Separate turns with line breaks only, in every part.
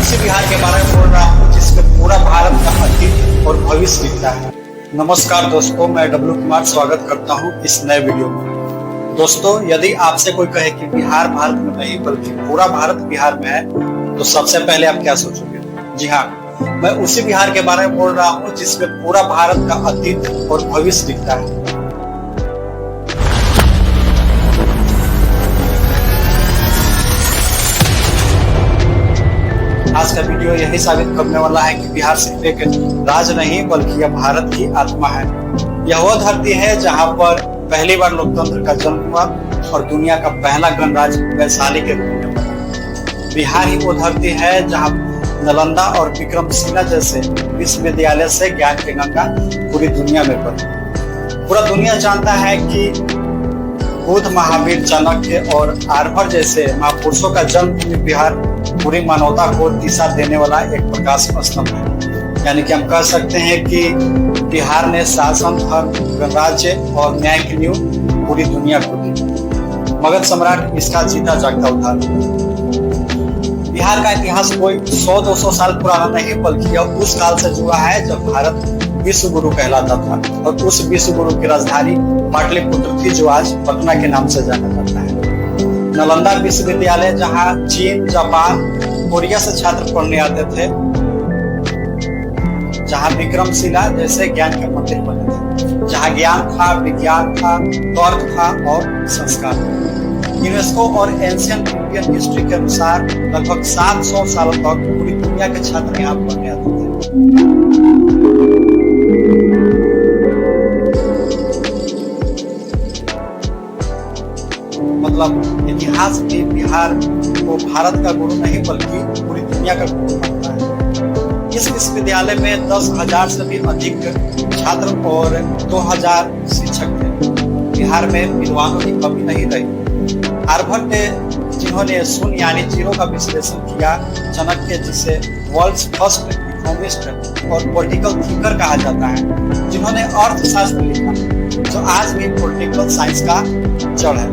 उसी बिहार के बारे में बोल रहा हूँ जिसमें पूरा भारत का अतीत और भविष्य दिखता है। नमस्कार दोस्तों, मैं डब्लू कुमार स्वागत करता हूँ इस नए वीडियो में। दोस्तों, यदि आपसे कोई कहे कि बिहार भारत में नहीं बल्कि पूरा भारत बिहार में है, तो सबसे पहले आप क्या सोचोगे? जी हाँ, मैं उसी बिहार के बारे में बोल रहा हूँ जिसमें पूरा भारत का अतीत और भविष्य दिखता है। आज का वीडियो यही साबित करने वाला है कि बिहार सिर्फ एक राज्य नहीं बल्कि यह भारत की आत्मा है। यह वो धरती है जहां पर पहली बार लोकतंत्र का जन्म हुआ और दुनिया का पहला गणराज्य वैशाली के रूप में बना। बिहार ही वो धरती है जहां नालंदा और विक्रमशिला जैसे विश्वविद्यालय से ज्ञान की गंगा पूरी दुनिया में बढ़ी। पूरा दुनिया जानता है कि बुद्ध, महावीर, चाणक्य और आर्यभट्ट जैसे महापुरुषों का जन्म बिहार पूरी मानवता को दिशा देने वाला एक प्रकाश स्तंभ है। यानी कि हम कह सकते हैं कि बिहार ने शासन, धर्म, गणराज्य और न्याय की नींव पूरी दुनिया को दी। मगध सम्राट इसका जीता जागता उदाहरण। बिहार का इतिहास कोई 100-200 साल पुराना नहीं बल्कि यह उस काल से जुड़ा है जब भारत विश्व गुरु कहलाता था और उस विश्व गुरु की राजधानी पाटलिपुत्र थी, जो आज पटना के नाम से जाना जाता है। नालंदा विश्वविद्यालय जहां चीन, जापान, कोरिया से छात्र पढ़ने आते थे, जहां विक्रमशिला जैसे ज्ञान के मंदिर बने थे, जहां ज्ञान था, विज्ञान था, तर्क था और संस्कार था। यूनेस्को और एंशिएंट इंडियन हिस्ट्री के अनुसार लगभग 700 सालों तक पूरी दुनिया के छात्र यहाँ पढ़ने आते थे। मतलब इतिहास में बिहार को भारत का गुरु नहीं बल्कि पूरी दुनिया का गुरु मानता है। इस विश्वविद्यालय में 10,000 से भी अधिक छात्र और 2,000 शिक्षक थे। बिहार में विद्वानों की कमी नहीं रही। आर्यभट्ट ने, जिन्होंने शून्य यानी जीरो का विश्लेषण किया, चाणक्य जिसे वर्ल्ड्स फर्स्ट इकोनॉमिस्ट और पॉलिटिकल थिंकर कहा जाता है, जिन्होंने अर्थशास्त्र लिखा जो आज भी पॉलिटिकल साइंस का जड़ है,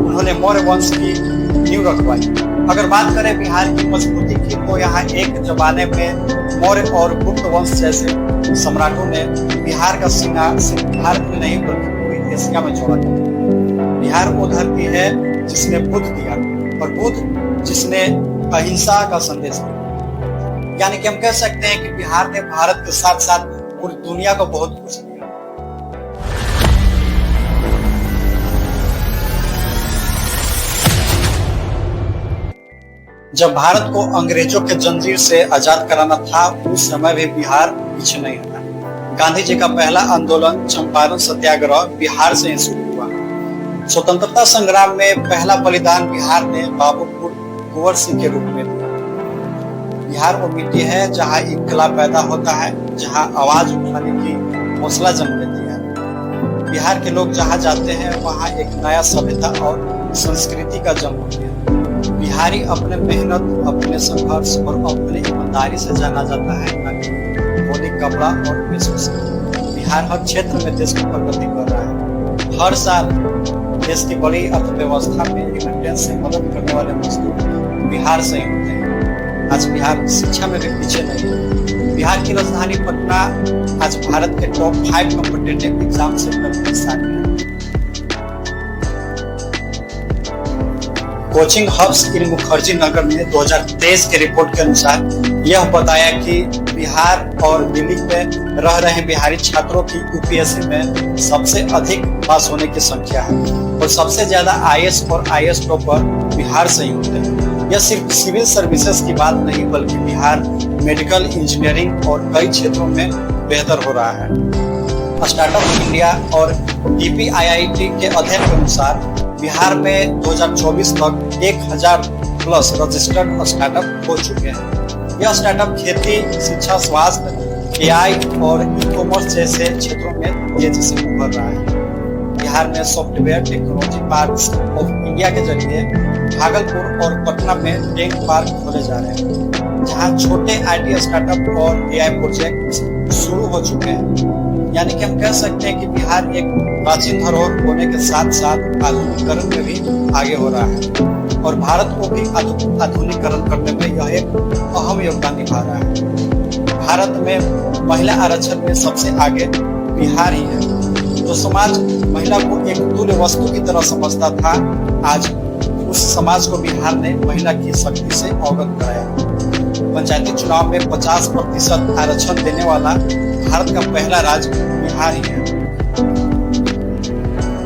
उन्होंने मौर्य वंश की नींव रखवाई। अगर बात करें बिहार की मजबूती की, तो यहाँ एक जमाने में मौर्य और गुप्त वंश जैसे सम्राटों ने बिहार का सीना सिर्फ भारत में नहीं बल्कि पूरी एशिया में जोड़ा। बिहार वो धरती है जिसने बुद्ध दिया और बुद्ध जिसने अहिंसा का संदेश दिया। यानी कि हम कह सकते हैं कि बिहार ने भारत के साथ साथ पूरी दुनिया को बहुत कुछ दिया। जब भारत को अंग्रेजों के जंजीर से आजाद कराना था, उस समय भी बिहार पीछे नहीं हटा। गांधी जी का पहला आंदोलन चंपारण सत्याग्रह बिहार से ही शुरू हुआ। स्वतंत्रता संग्राम में पहला बलिदान बिहार ने बाबूपुर कुंवर सिंह के रूप में दिया। बिहार वो मिट्टी है जहां इनकलाब पैदा होता है, जहां आवाज उठाने की हौसला जन्म लेती है। बिहार के लोग जहां जाते हैं वहां एक नया सभ्यता और संस्कृति का जन्म होता है। बिहारी अपने मेहनत, अपने संघर्ष और अपनी ईमानदारी से जाना जाता है, न कि बोली, कपड़ा और पेशों से। बिहार हर क्षेत्र में देश की प्रगति कर रहा है। हर साल देश की बड़ी अर्थव्यवस्था में रेमिटेंस से मदद करने वाले मजदूर बिहार से ही होते हैं। आज बिहार शिक्षा में भी पीछे नहीं है। बिहार की राजधानी पटना आज भारत के टॉप 5 कॉम्पिटिटिव एग्जाम सेंटर में शामिल है। कोचिंग हब्स इन मुखर्जी नगर ने 2023 के रिपोर्ट के अनुसार यह बताया कि बिहार और दिल्ली में रह रहे बिहारी छात्रों की यूपीएससी में सबसे अधिक पास होने की संख्या है और सबसे ज्यादा आईएएस और आईएएस टॉपर बिहार से ही होते हैं। यह सिर्फ सिविल सर्विसेज की बात नहीं बल्कि बिहार मेडिकल, इंजीनियरिंग और कई क्षेत्रों में बेहतर हो रहा है। स्टार्टअप इंडिया और डीपीआईआईटी के अध्ययन के अनुसार बिहार में 2024 तक 1000 प्लस रजिस्टर्ड स्टार्टअप हो चुके हैं। यह स्टार्टअप खेती, शिक्षा, स्वास्थ्य, एआई और ई कॉमर्स जैसे क्षेत्रों में तेजी से उभर रहा है। बिहार में software technology parks of India के जरिए भागलपुर और पटना में टेक पार्क खोले जा रहे हैं, जहां छोटे आईटी स्टार्टअप और एआई प्रोजेक्ट शुरू हो चुके हैं। यानी कि हम कह सकते हैं कि बिहार एक प्राचीन धरोहर होने के साथ साथ आधुनिकीकरण में भी आगे हो रहा है और भारत को भी आधुनिकीकरण करने में यह एक अहम योगदान निभा रहा है। भारत में महिला आरक्षण में सबसे आगे बिहार ही है। जो समाज महिला को एक तुल्य वस्तु की तरह समझता था, आज उस समाज को बिहार ने महिला की शक्ति से अवगत कराया। पंचायती चुनाव में 50% आरक्षण देने वाला भारत का पहला राज्य बिहार ही है,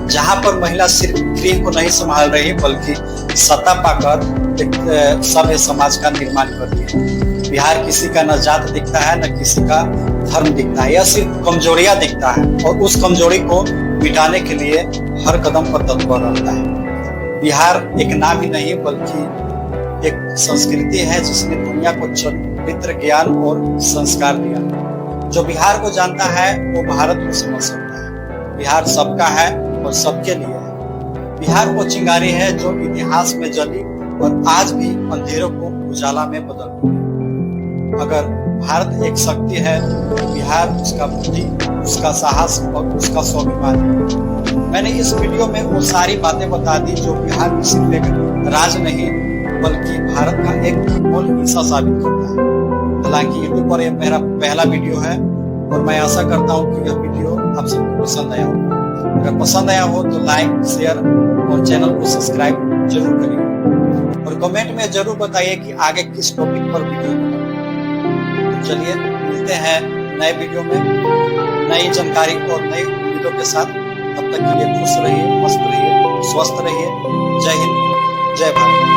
जहां पर महिला सिर्फ गृह को नहीं संभाल रही बल्कि सत्ता पाकर एक सभ्य समाज का निर्माण कर रही है। बिहार किसी का न जात दिखता है न किसी का धर्म दिखता है, यह सिर्फ कमजोरियां दिखता है और उस कमजोरी को मिटाने के लिए हर कदम पर तत्पर रहता है। बिहार एक नाम ही नहीं बल्कि एक संस्कृति है जिसने दुनिया को चरित्र ज्ञान और संस्कार दिया। जो बिहार को जानता है वो भारत को समझ सकता है। बिहार सबका है और सबके लिए है। बिहार वो चिंगारी है जो इतिहास में जली और आज भी अंधेरों को उजाला में बदल रही है। अगर भारत एक शक्ति है तो बिहार उसका बुद्धि, उसका साहस और उसका स्वाभिमान है। मैंने इस वीडियो में वो सारी बातें बता दी जो बिहार में सिर्फ एक राज्य नहीं बल्कि भारत का एक मूल हिस्सा साबित करता है। हालांकि यूट्यूब पर यह मेरा पहला वीडियो है और मैं आशा करता हूँ कि यह वीडियो आप सबको पसंद आया होगा। अगर पसंद आया हो तो लाइक, शेयर और चैनल को सब्सक्राइब जरूर करिए और कमेंट में जरूर बताइए कि आगे किस टॉपिक पर वीडियो बनाऊं। तो चलिए मिलते हैं नए वीडियो में नई जानकारी और नई वीडियो के साथ। तब तक के लिए खुश रहिए, मस्त रहिए, स्वस्थ रहिए। जय हिंद, जय भारत।